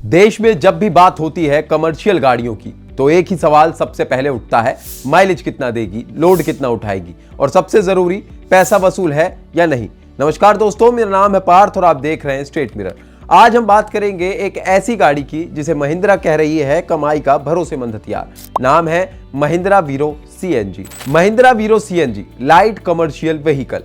देश में जब भी बात होती है कमर्शियल गाड़ियों की तो एक ही सवाल सबसे पहले उठता है, माइलेज कितना देगी, लोड कितना उठाएगी और सबसे जरूरी पैसा वसूल है या नहीं। नमस्कार दोस्तों, मेरा नाम है पार्थ और आप देख रहे हैं स्ट्रेट मिरर। आज हम बात करेंगे एक ऐसी गाड़ी की जिसे महिंद्रा कह रही है कमाई का भरोसेमंद हथियार। नाम है महिंद्रा वीरो सीएनजी। महिंद्रा वीरो CNG light commercial vehicle.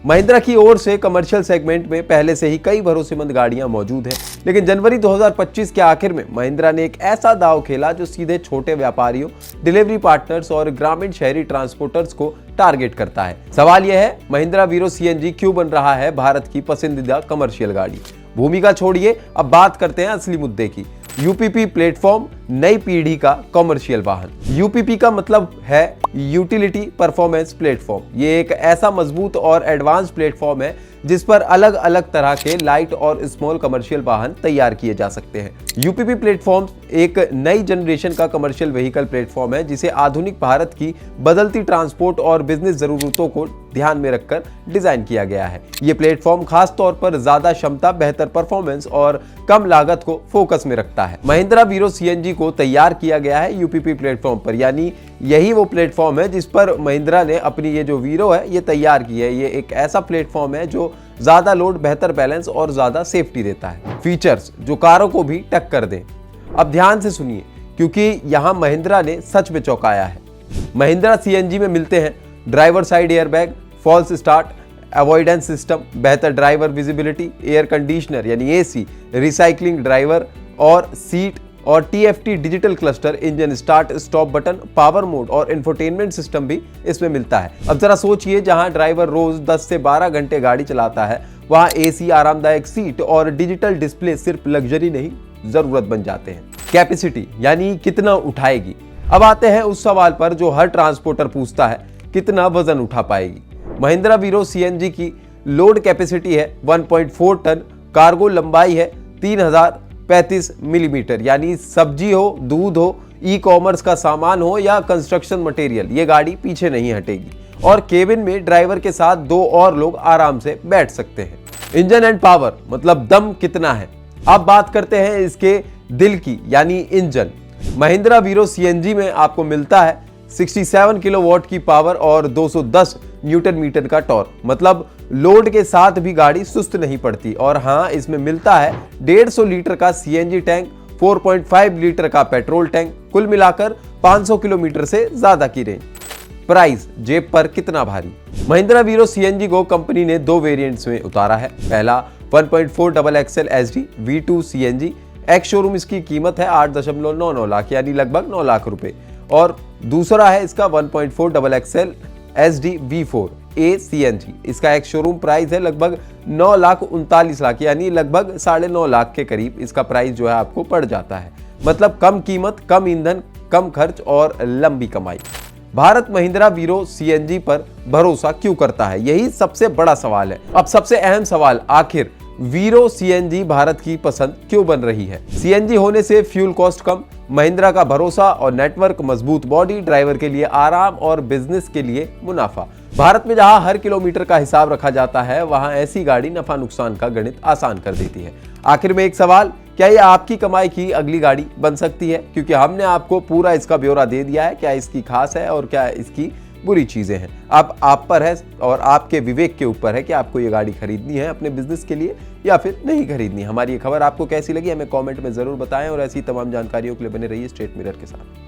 Mahindra की ओर से कमर्शियल सेगमेंट में पहले से ही कई भरोसेमंद गाड़ियां मौजूद हैं, लेकिन जनवरी 2025 के आखिर में महिंद्रा ने एक ऐसा दांव खेला जो सीधे छोटे व्यापारियों, डिलीवरी पार्टनर्स और ग्रामीण शहरी ट्रांसपोर्टर्स को टारगेट करता है। सवाल यह है, महिंद्रा वीरो सीएनजी क्यों बन रहा है भारत की पसंदीदा कमर्शियल गाड़ी। भूमिका छोड़िए, अब बात करते हैं असली मुद्दे की। यूपीपी प्लेटफॉर्म, नई पीढ़ी का कमर्शियल वाहन। यूपीपी का मतलब है यूटिलिटी परफॉर्मेंस प्लेटफॉर्म। ये एक ऐसा मजबूत और एडवांस प्लेटफॉर्म है जिस पर अलग अलग तरह के लाइट और स्मॉल कमर्शियल वाहन तैयार किए जा सकते हैं। यूपीपी प्लेटफॉर्म एक नई जनरेशन का कमर्शियल व्हीकल प्लेटफॉर्म है जिसे आधुनिक भारत की बदलती ट्रांसपोर्ट और बिजनेस जरूरतों को ध्यान में रखकर डिजाइन किया गया है। ये प्लेटफॉर्म खास तौर पर ज्यादा क्षमता, बेहतर परफॉर्मेंस और कम लागत को फोकस में रखता है। महिंद्रा वीरो सीएनजी को तैयार किया गया है यूपीपी प्लेटफॉर्म पर, यानी यही वो प्लेटफॉर्म है जिस पर महिंद्रा ने अपनी ये जो वीरो है ये तैयार की है। ये एक ऐसा प्लेटफॉर्म है जो ज्यादा लोड, बेहतर बैलेंस और ज्यादा सेफ्टी देता है। फीचर्स जो कारों को भी टक्कर दें। अब ध्यान से सुनिए क्योंकि यहां महिंद्रा ने सच में चौंकाया है। महिंद्रा सीएनजी में मिलते हैं driver side airbag, false start avoidance system, बेहतर ड्राइवर विजिबिलिटी, एयर कंडीशनर यानी एसी, रिसाइकलिंग ड्राइवर और सीट और TFT digital cluster, engine start stop button, power mode और इंफोटेनमेंट सिस्टम भी इसमें मिलता है। अब जरा सोचिए, जहां ड्राइवर रोज 10 से 12 घंटे गाड़ी चलाता है वहां एसी, आरामदायक सीट और डिजिटल डिस्प्ले सिर्फ लग्जरी नहीं, जरूरत बन जाते हैं। कैपेसिटी यानी कितना उठाएगी। अब आते हैं उस सवाल पर जो हर ट्रांसपोर्टर पूछता है, कितना वजन उठा पाएगी। महिंद्रा वीरो सीएनजी की लोड कैपेसिटी है 1.4 टन, कार्गो लंबाई है 3035 मिलीमीटर, यानी सब्जी हो, दूध हो, ई कॉमर्स का सामान हो या कंस्ट्रक्शन मटेरियल, ये गाड़ी पीछे नहीं हटेगी। और केबिन में ड्राइवर के साथ 2 और लोग आराम से बैठ सकते हैं। इंजन एंड पावर मतलब दम कितना है। अब बात करते हैं इसके दिल की, यानी इंजन। महिंद्रा वीरो सीएनजी में आपको मिलता है 67 किलोवाट की पावर और 210 न्यूटन मीटर का टॉर्क, मतलब लोड के साथ भी गाड़ी सुस्त नहीं पड़ती। और हाँ, इसमें मिलता है 150 लीटर का सीएनजी टैंक, 4.5 लीटर का पेट्रोल टैंक, कुल मिलाकर 500 किलोमीटर से ज्यादा की रेंज। प्राइस जेब पर कितना भारी। महिंद्रा वीरो सीएनजी को कंपनी ने 2 वेरिएंट्स में उतारा है। पहला 1.4 double XL SD V2 CNG, ex showroom इसकी कीमत है 8.99 लाख यानी लगभग 9 लाख रुपए। और दूसरा है इसका 1.4 double XL SD V4 A CNG, इसका एक शोरूम प्राइस है लगभग 9,39 लाख यानी लगभग 9.5 लाख के करीब इसका प्राइस जो है आपको पड़ जाता है। मतलब कम कीमत, कम ईंधन, कम खर्च और लंबी कमाई। भारत महिंद्रा वीरो सीएनजी पर भरोसा क्यों करता है, यही सबसे बड़ा सवाल है। अब सबसे अहम सवाल, आखिर वीरो सीएनजी भारत की पसंद क्यों बन रही है। सीएनजी होने से फ्यूल कॉस्ट कम, महिंद्रा का भरोसा और नेटवर्क, मजबूत बॉडी, ड्राइवर के लिए आराम और बिजनेस के लिए मुनाफा। भारत में जहां हर किलोमीटर का हिसाब रखा जाता है वहां ऐसी गाड़ी नफा नुकसान का गणित आसान कर देती है। आखिर में एक सवाल, क्या ये आपकी कमाई की अगली गाड़ी बन सकती है? क्योंकि हमने आपको पूरा इसका ब्यौरा दे दिया है, क्या इसकी खास है और क्या इसकी बुरी चीजें हैं। अब आप पर है और आपके विवेक के ऊपर है कि आपको ये गाड़ी खरीदनी है अपने बिजनेस के लिए या फिर नहीं खरीदनी। हमारी ये खबर आपको कैसी लगी हमें कमेंट में जरूर बताएं और ऐसी तमाम जानकारियों के लिए बने रहिए स्ट्रेट मिरर के साथ।